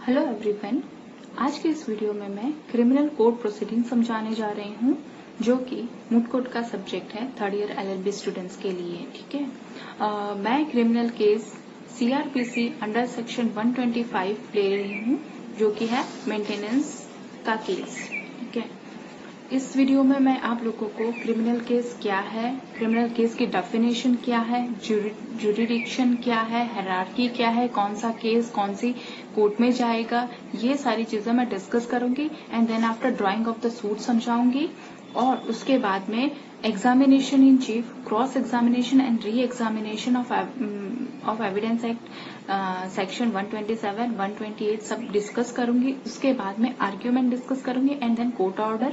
Hello everyone, आज के इस वीडियो में मैं क्रिमिनल कोर्ट प्रोसीडिंग समझाने जा रही हूँ जो कि मूट कोर्ट का सब्जेक्ट है थर्ड ईयर एलएलबी स्टूडेंट्स के लिए। ठीक है, मैं criminal case CrPC under section 125 ले रही हूँ जो कि है मेंटेनेंस का केस। ठीक है, इस वीडियो में मैं आप लोगों को क्रिमिनल केस क्या है, क्रिमिनल केस की डेफिनेशन क्या है, जुरिडिक्शन क्या है, हायरार्की क्या है, कौन सा केस कौन सी कोर्ट में जाएगा, ये सारी चीजें मैं डिस्कस करूंगी। And then after drawing of the suit समझाऊंगी और उसके बाद में examination in chief, cross examination and re examination of evidence act section 127, 128 सब डिस्कस करूंगी। उसके बाद में आर्ग्यूमेंट डिस्कस करूंगी एंड देन कोर्ट ऑर्डर,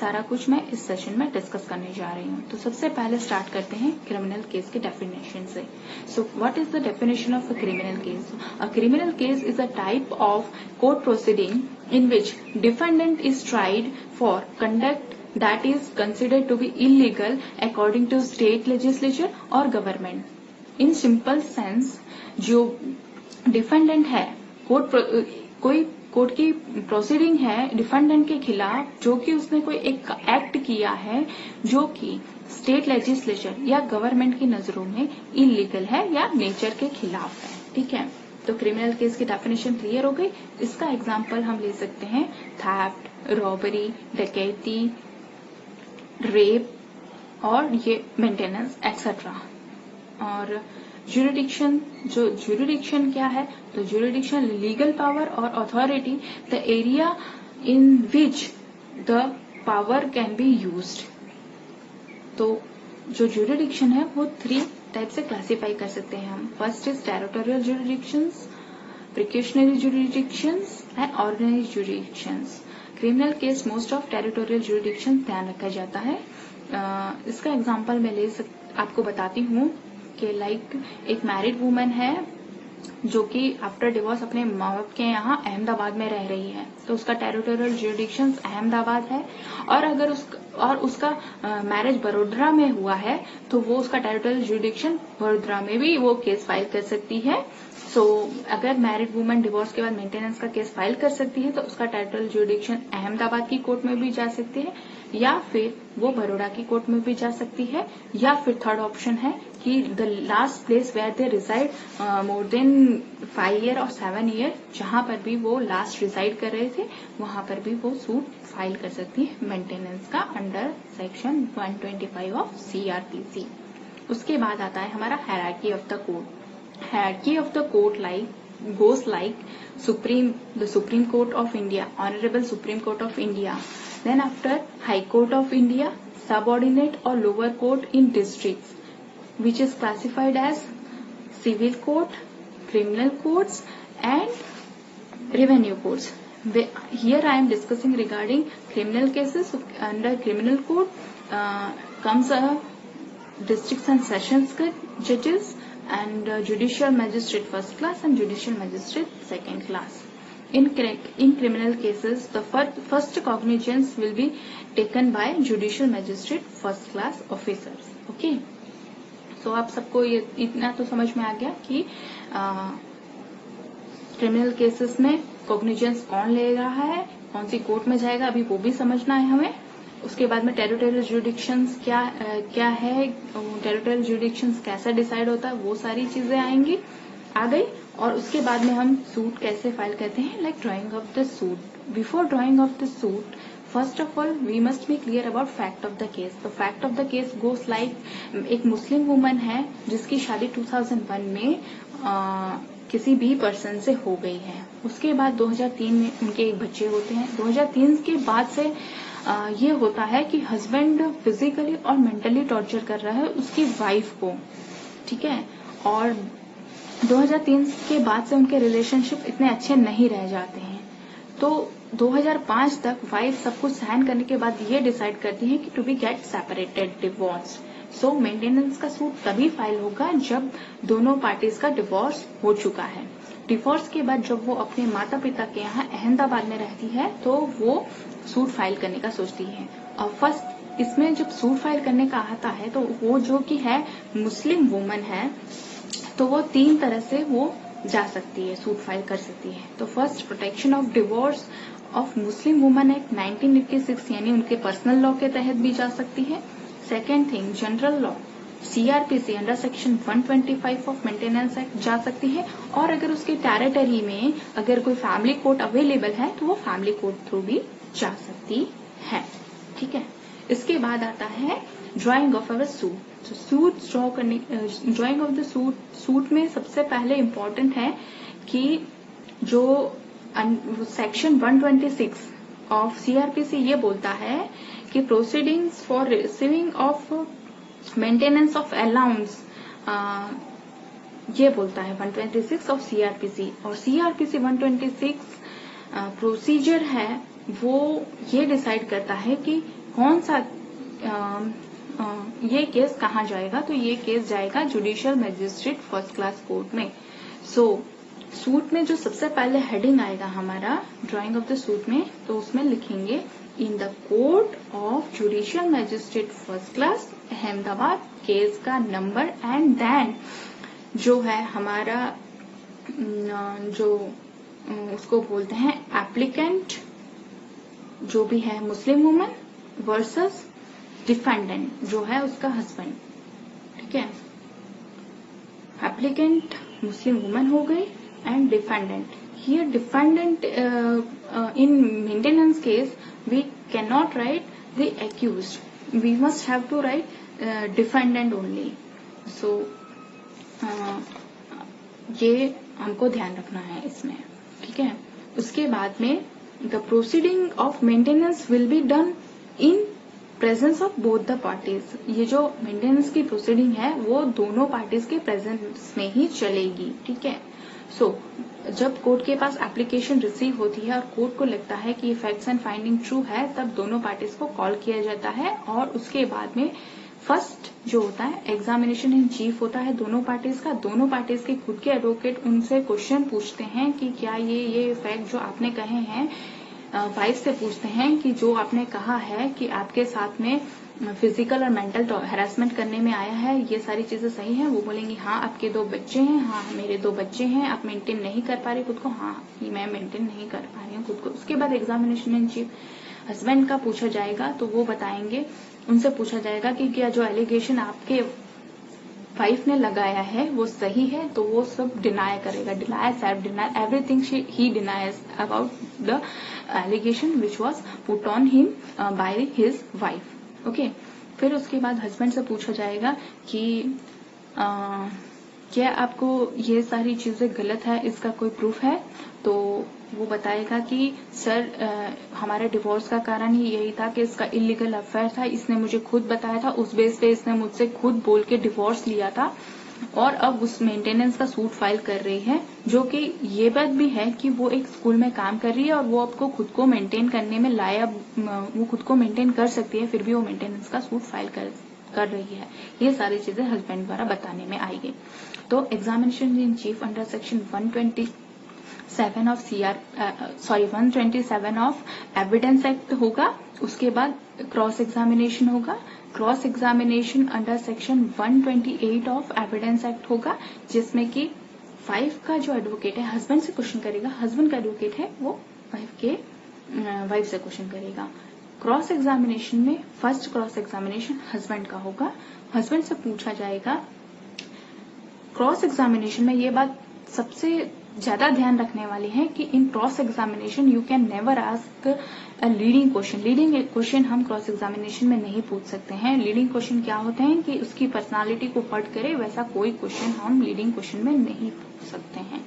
सारा कुछ मैं इस सेशन में डिस्कस करने जा रही हूँ। तो सबसे पहले स्टार्ट करते हैं क्रिमिनल केस के डेफिनेशन से। So what is the definition of a criminal case? A criminal case is a type of court proceeding in which defendant is tried for conduct that is considered to be illegal according to state legislature or government. In simple sense, जो defendant है कोई court की proceeding है defendant के खिलाफ जो कि उसने कोई एक एक्ट किया है जो कि स्टेट लेजिस्लेचर या गवर्नमेंट की नजरों में इलीगल है या नेचर के खिलाफ है। ठीक है, तो क्रिमिनल केस की डेफिनेशन क्लियर हो गई। इसका एग्जांपल हम ले सकते हैं थेफ्ट, रॉबरी, डकैती, रेप और ये मेंटेनेंस एक्सेट्रा। और जुरिडिक्शन क्या है? तो जुरिडिक्शन लीगल पावर और authority, the area in which the power can be used. तो जो जुरिडिक्शन है वो 3 टाइप से क्लासिफाई कर सकते हैं हम। First is territorial jurisdictions, precautionary jurisdictions and ordinary jurisdictions. Criminal case most of territorial jurisdiction ध्यान रखा जाता है। इसका एग्जांपल मैं आपको बताती हूँ कि लाइक एक मैरिड वुमन है जो कि आफ्टर डिवोर्स अपने माँ बाप के यहाँ अहमदाबाद में रह रही है, तो उसका टेरिटोरियल जुरिडिक्शन अहमदाबाद है। और अगर उसका मैरिज बड़ोदरा में हुआ है तो वो उसका टेरिटोरियल जुरिडिक्शन बड़ोदरा में भी वो केस फाइल कर सकती है। सो अगर मैरिड वुमन डिवोर्स के बाद मेंटेनेंस का केस फाइल कर सकती है तो उसका टाइटल जुरिडिक्शन अहमदाबाद की कोर्ट में भी जा सकती है या फिर वो बड़ोड़ा की कोर्ट में भी जा सकती है, या फिर थर्ड ऑप्शन है कि the last place where they reside more than 5 year और 7 ईयर, जहां पर भी वो लास्ट रिसाइड कर रहे थे वहां पर भी वो सूट फाइल कर सकती है मेंटेनेंस का अंडर सेक्शन 125 ऑफ सीआरपीसी। उसके बाद आता है हमारा hierarchy of the court. Hierarchy of the court goes like the Supreme Court of India, Honorable Supreme Court of India. Then after High Court of India, subordinate or lower court in districts, which is classified as civil court, criminal courts, and revenue courts. Here I am discussing regarding criminal cases. Under criminal court comes a districts and sessions judges and judicial magistrate first class and judicial magistrate second class. In criminal cases, the first cognizance will be taken by judicial magistrate first class officers. Okay. So आप सबको ये इतना तो समझ में आ गया कि criminal cases में कॉग्निजेंस कौन ले रहा है, कौन सी कोर्ट में जाएगा, अभी वो भी समझना है हमें। उसके बाद में टेरिटोरियल जुरिडिक्शंस क्या है, टेरिटोरियल जुरिडिक्शंस कैसा डिसाइड होता है, वो सारी चीजें आ गई। और उसके बाद में हम सूट कैसे फाइल करते हैं, like drawing of the suit. Before drawing of the suit, first of all we must be clear about fact of the case. तो fact of the case goes like एक मुस्लिम वुमन है जिसकी शादी 2001 में किसी भी पर्सन से हो गई है। उसके बाद 2003 में उनके एक बच्चे होते हैं। 2003 के बाद से ये होता है कि हस्बैंड फिजिकली और मेंटली टॉर्चर कर रहा है उसकी वाइफ को। ठीक है, और 2003 के बाद से उनके रिलेशनशिप इतने अच्छे नहीं रह जाते हैं। तो 2005 तक वाइफ सब कुछ सहन करने के बाद ये डिसाइड करती है कि to be get separated, divorce. So maintenance का सूट तभी फाइल होगा जब दोनों पार्टीज का डिवोर्स हो चुका है। डिवोर्स के बाद जब वो अपने माता पिता के यहाँ अहमदाबाद में रहती है तो वो सूट फाइल करने का सोचती है। और फर्स्ट इसमें जब सूट फाइल करने का आता है तो वो जो कि है मुस्लिम वुमन है, तो वो 3 तरह से वो जा सकती है, सूट फाइल कर सकती है। तो first, protection of divorce of Muslim women act 1986 यानी उनके पर्सनल लॉ के तहत भी जा सकती है। Second thing, general law CRPC under section 125 of maintenance act जा सकती है, और अगर उसके टेरिटरी में अगर कोई फैमिली कोर्ट अवेलेबल है तो वो फैमिली कोर्ट थ्रू भी जा सकती है। ठीक है, इसके बाद आता है ड्राइंग ऑफ अवर सूट। तो सूट ड्रॉ करने, ड्राइंग ऑफ द सूट में सबसे पहले इम्पोर्टेंट है कि जो सेक्शन 126 ऑफ CRPC ये बोलता है कि proceedings for receiving of maintenance of allowance, ये बोलता है 126 ऑफ CRPC। और CRPC 126 प्रोसीजर है वो ये डिसाइड करता है कि कौन सा ये केस कहाँ जाएगा। तो ये केस जाएगा judicial magistrate first class court में। सूट में जो सबसे पहले हेडिंग आएगा हमारा ड्राइंग ऑफ द सूट में, तो उसमें लिखेंगे in the court of judicial magistrate first class Ahmedabad, case का नंबर, एंड देन जो है हमारा जो उसको बोलते हैं एप्लीकेंट जो भी है मुस्लिम वुमन वर्सेस डिफेंडेंट जो है उसका हस्बैंड। ठीक है, एप्लीकेंट मुस्लिम वुमन हो गई and defendant. Here defendant in maintenance case we can not write the accused, we must have to write defendant only. So ये हमको ध्यान रखना है इसमें। ठीक है, उसके बाद में the proceeding of maintenance will be done in presence of both the parties. ये जो मेंटेनेंस की प्रोसीडिंग है वो दोनों पार्टीज के प्रेजेंस में ही चलेगी। ठीक है, जब कोर्ट के पास एप्लीकेशन रिसीव होती है और कोर्ट को लगता है कि फैक्ट्स एंड फाइंडिंग ट्रू है, तब दोनों पार्टीज को कॉल किया जाता है और उसके बाद में फर्स्ट जो होता है एग्जामिनेशन इन चीफ होता है दोनों पार्टीज का। दोनों पार्टीज के खुद के एडवोकेट उनसे क्वेश्चन पूछते हैं कि क्या ये फैक्ट जो आपने कहे हैं, वाइफ से पूछते हैं कि जो आपने कहा है कि आपके साथ में फिजिकल और मेंटल हैरेसमेंट करने में आया है, ये सारी चीजें सही हैं? वो बोलेंगी हाँ आपके 2 बच्चे हैं, हाँ मेरे 2 बच्चे हैं, आप मेंटेन नहीं कर पा रही खुद को? हाँ मैं मेंटेन नहीं कर पा रही हूँ खुद को। उसके बाद एग्जामिनेशन इन चीफ हस्बैंड का पूछा जाएगा, तो वो बताएंगे, उनसे पूछा जाएगा कि क्या जो एलिगेशन आपके वाइफ ने लगाया है वो सही है, तो वो सब डिनाई करेगा, डिनाई सेल्फ डिनाई एवरीथिंग ही denies about the allegation which was put on him by his wife. Okay, फिर उसके बाद हस्बैंड से पूछा जाएगा कि क्या आपको ये सारी चीजें गलत है, इसका कोई प्रूफ है? तो वो बताएगा कि सर हमारे डिवोर्स का कारण ही यही था कि इसका इलीगल अफेयर था, इसने मुझे खुद बताया था, उस बेस पे इसने मुझसे खुद बोल के डिवोर्स लिया था और अब उस मेंटेनेंस का सूट फाइल कर रही है। जो कि ये बात भी है कि वो एक स्कूल में काम कर रही है और वो आपको खुद को मेंटेन करने में लायक, वो खुद को मेंटेन कर सकती है, फिर भी वो मेंटेनेंस का सूट फाइल कर रही है। ये सारी चीजें हस्बैंड द्वारा बताने में आएगी। तो examination in chief under section 127 of evidence act होगा। उसके बाद क्रॉस एग्जामिनेशन होगा। Cross examination under section 128 of evidence act होगा, जिसमें कि वाइफ का जो एडवोकेट है हस्बैंड से क्वेश्चन करेगा, हस्बैंड का एडवोकेट है वो वाइफ से क्वेश्चन करेगा। क्रॉस एग्जामिनेशन में फर्स्ट क्रॉस एग्जामिनेशन हस्बैंड का होगा, हस्बैंड से पूछा जाएगा। क्रॉस एग्जामिनेशन में ये बात सबसे ज्यादा ध्यान रखने वाली है कि in cross examination you can never ask a leading question. Leading question हम क्रॉस एग्जामिनेशन में नहीं पूछ सकते हैं। लीडिंग क्वेश्चन क्या होते हैं कि उसकी पर्सनालिटी को हर्ट करे, वैसा कोई क्वेश्चन हम लीडिंग क्वेश्चन में नहीं पूछ सकते हैं।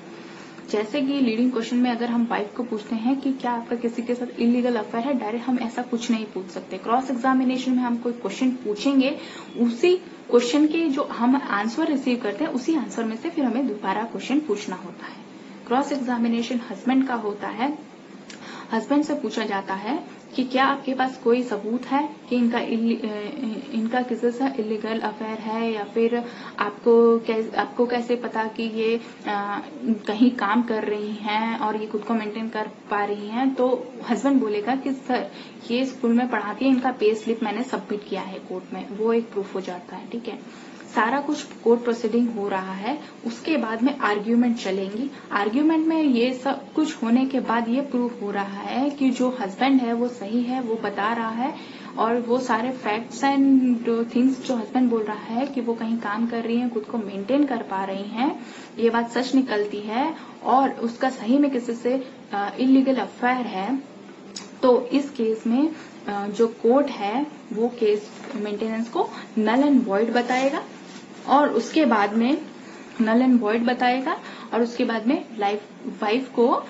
जैसे कि लीडिंग क्वेश्चन में अगर हम वाइफ को पूछते हैं कि क्या आपका किसी के साथ इलीगल अफेयर है, डायरेक्ट हम ऐसा कुछ नहीं पूछ सकते। क्रॉस एग्जामिनेशन में हम कोई क्वेश्चन पूछेंगे, उसी क्वेश्चन के जो हम आंसर रिसीव करते हैं उसी आंसर में से फिर हमें दोबारा क्वेश्चन पूछना होता है। क्रॉस एग्जामिनेशन हस्बैंड का होता है। हस्बैंड से पूछा जाता है कि क्या आपके पास कोई सबूत है कि इनका किसी से इलीगल अफेयर है, या फिर आपको कैसे पता कि ये कहीं काम कर रही हैं और ये खुद को मेंटेन कर पा रही हैं? तो हस्बैंड बोलेगा कि सर ये स्कूल में पढ़ाती है, इनका पे स्लिप मैंने सबमिट किया है कोर्ट में, वो एक प्रूफ हो जाता है। ठीक है, सारा कुछ कोर्ट प्रोसीडिंग हो रहा है, उसके बाद में आर्ग्यूमेंट चलेंगी। आर्ग्यूमेंट में ये सब कुछ होने के बाद ये प्रूफ हो रहा है कि जो हस्बैंड है वो सही है, वो बता रहा है, और वो सारे फैक्ट्स एंड थिंग्स जो हस्बैंड बोल रहा है कि वो कहीं काम कर रही हैं, खुद को मेंटेन कर पा रही हैं, ये बात सच निकलती है, और उसका सही में किसी से इलीगल अफेयर है, तो इस केस में जो कोर्ट है वो केस मेंटेनेंस को नल एंड वॉइड बताएगा, और उसके बाद में नल एंड वॉइड बताएगा, और उसके बाद में वाइफ को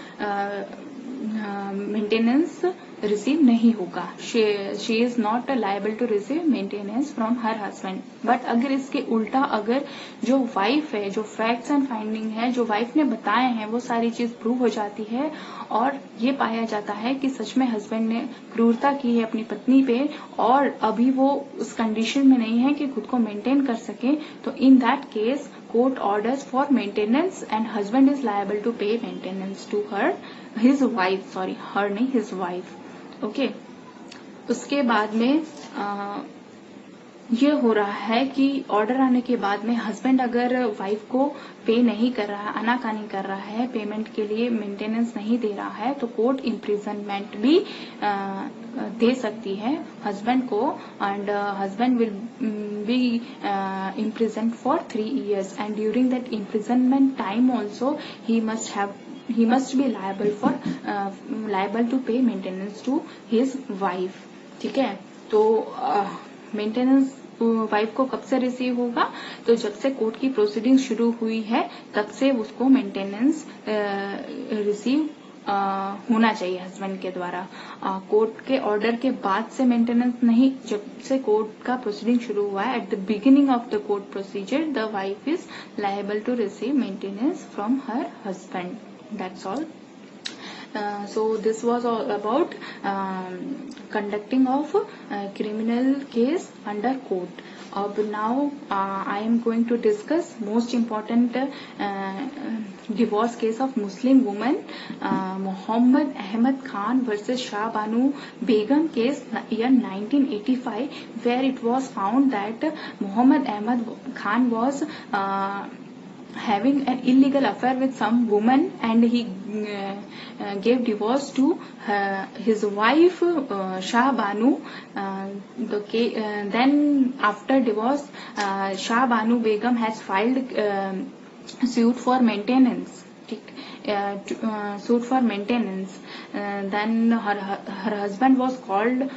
मेंटेनेंस रिसीव नहीं होगा। She is not liable to receive maintenance from her husband. But अगर इसके उल्टा, अगर जो वाइफ है, जो फैक्ट्स एंड फाइंडिंग है, जो वाइफ ने बताए हैं, वो सारी चीज प्रूव हो जाती है, और ये पाया जाता है कि सच में हस्बैंड ने क्रूरता की है अपनी पत्नी पे, और अभी वो उस कंडीशन में नहीं है कि खुद को मेंटेन कर सके, तो in that case court orders for maintenance and husband is liable to pay maintenance to his wife, her नहीं, his wife. Okay. उसके बाद में ये हो रहा है कि ऑर्डर आने के बाद में हस्बैंड अगर वाइफ को पे नहीं कर रहा है, आनाकानी कर रहा है, पेमेंट के लिए मेंटेनेंस नहीं दे रहा है, तो कोर्ट इम्प्रिजनमेंट भी दे सकती है हस्बैंड को, and husband will be imprison for 3 years, and during that imprisonment time also he must be liable to pay maintenance to his wife. ठीक है, तो मेंटेनेंस वाइफ को कब से रिसीव होगा, तो जब से कोर्ट की प्रोसीडिंग शुरू हुई है तब से उसको मेंटेनेंस रिसीव होना चाहिए हस्बैंड के द्वारा। कोर्ट के ऑर्डर के बाद से मेंटेनेंस नहीं, जब से कोर्ट का प्रोसीडिंग शुरू हुआ है, at the beginning of the court procedure the wife is liable to receive maintenance from her husband. That's all. So this was all about conducting of criminal case under court. Now I am going to discuss most important divorce case of Muslim woman, Muhammad Ahmad Khan versus Shah Banu Begum case year 1985, where it was found that Muhammad Ahmad Khan was having an illegal affair with some woman, and he gave divorce to his wife Shah Banu. Then after divorce, Shah Banu Begum has filed suit for maintenance. Suit for maintenance. Then her husband was called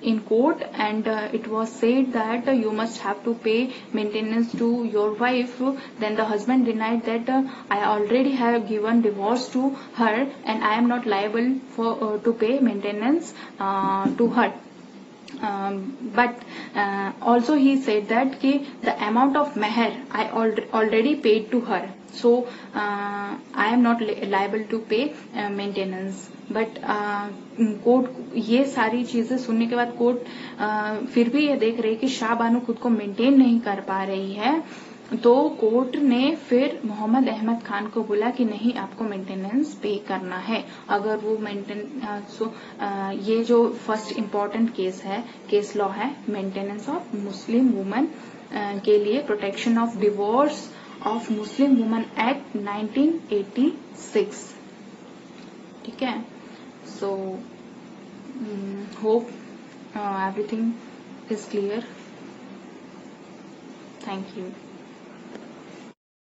in court, and it was said that you must have to pay maintenance to your wife. Then the husband denied that I already have given divorce to her and I am not liable for to pay maintenance to her. But also he said that the amount of meher I already paid to her, so I am not liable to pay maintenance. But court ये सारी चीजें सुनने के बाद court फिर भी ये देख रही कि शाह बानो खुद को मेंटेन नहीं कर पा रही है, तो कोर्ट ने फिर मोहम्मद अहमद खान को बोला कि नहीं, आपको मेंटेनेंस पे करना है। अगर वो ये जो फर्स्ट इम्पोर्टेंट केस है, केस लॉ है मेंटेनेंस ऑफ मुस्लिम वुमन के लिए, protection of divorce of Muslim woman act 1986। ठीक है, so hope everything is clear. Thank you.